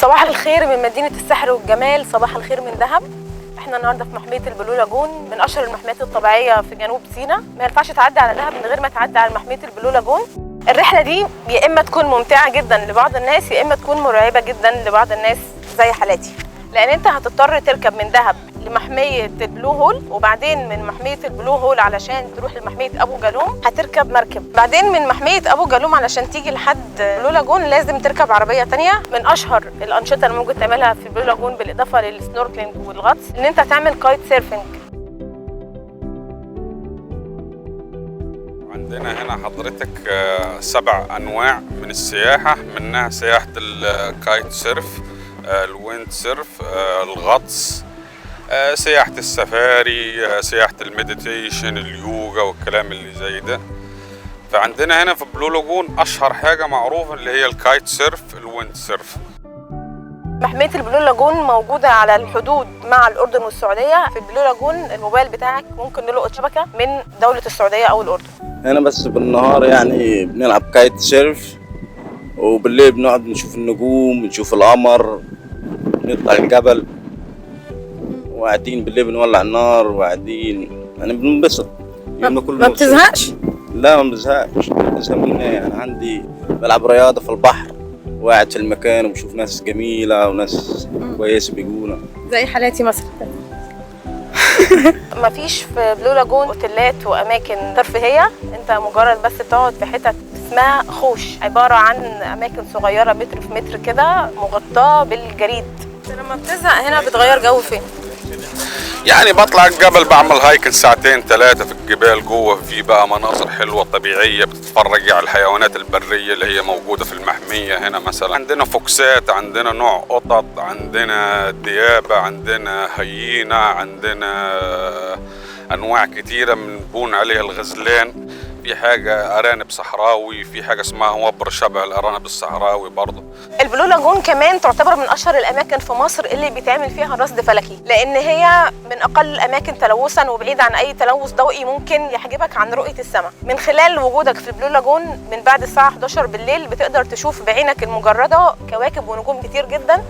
صباح الخير من مدينة السحر والجمال، صباح الخير من دهب. احنا النهارده في محمية البلو لاجون، من اشهر المحميات الطبيعية في جنوب سيناء. ما ينفعش تعدي على دهب من غير ما تعدي على محمية البلو لاجون. الرحلة دي يا اما تكون ممتعة جدا لبعض الناس، يا اما تكون مرعبة جدا لبعض الناس زي حالاتي، لان انت هتضطر تركب من دهب لمحمية البلو هول، وبعدين من محمية البلو هول علشان تروح لمحمية ابو جالوم هتركب مركب، بعدين من محمية ابو جالوم علشان تيجي لحد بلو لاجون لازم تركب عربية تانية. من اشهر الانشطة اللي ممكن تعملها في بلو لاجون بالاضافة للسنوركلينج والغطس ان انت تعمل كايت سيرفنج. عندنا هنا حضرتك 7 أنواع من السياحة، منها سياحة الكايت سيرف، الويند سيرف، الغطس، سياحة السفاري، سياحة المديتيشن، اليوغا والكلام اللي زي ده. فعندنا هنا في بلو لاجون أشهر حاجة معروفة اللي هي الكايت سيرف، الويند سيرف. محمية البلو لاجون موجودة على الحدود مع الأردن والسعودية. في البلو لاجون الموبايل بتاعك ممكن نلقط شبكة من دولة السعودية أو الأردن. هنا بس بالنهار يعني بنلعب كايت سيرف، وبالليل بنقعد نشوف النجوم، نشوف القمر، نطلع الجبل، وقاعدين بالليل بنولع النار وقاعدين يعني بننبسط. ما بتزهقش؟ لا ما بزهقش. بزهق مني يعني عندي بلعب رياضة في البحر وقاعد في المكان وبشوف ناس جميلة وناس كويسة بيجونا زي حالاتي مثلا. مفيش في بلو لاجون اوتيلات واماكن ترفيهيه، انت مجرد بس بتقعد في حتت اسمها خوش، عباره عن اماكن صغيره متر في متر كده مغطاه بالجريد. لما بتزهق هنا بتغير جو فين؟ يعني بطلع الجبل، بعمل هايكل 2 3 في الجبال جوه، في بقى مناظر حلوة طبيعية، بتتفرج على الحيوانات البرية اللي هي موجودة في المحمية. هنا مثلا عندنا فوكسات، عندنا نوع قطط، عندنا ديابة، عندنا هيينة، عندنا أنواع كتيرة بنبون عليها الغزلان، في حاجة أرانب صحراوي، في حاجة اسمها وبر شبه الأرانب الصحراوي برضه. البلو لاجون كمان تعتبر من أشهر الأماكن في مصر اللي بيتعمل فيها رصد فلكي، لأن هي من أقل الأماكن تلوثاً وبعيد عن أي تلوث ضوئي ممكن يحجبك عن رؤية السماء. من خلال وجودك في البلو لاجون من بعد الساعة 11 بالليل بتقدر تشوف بعينك المجردة كواكب ونجوم كتير جداً.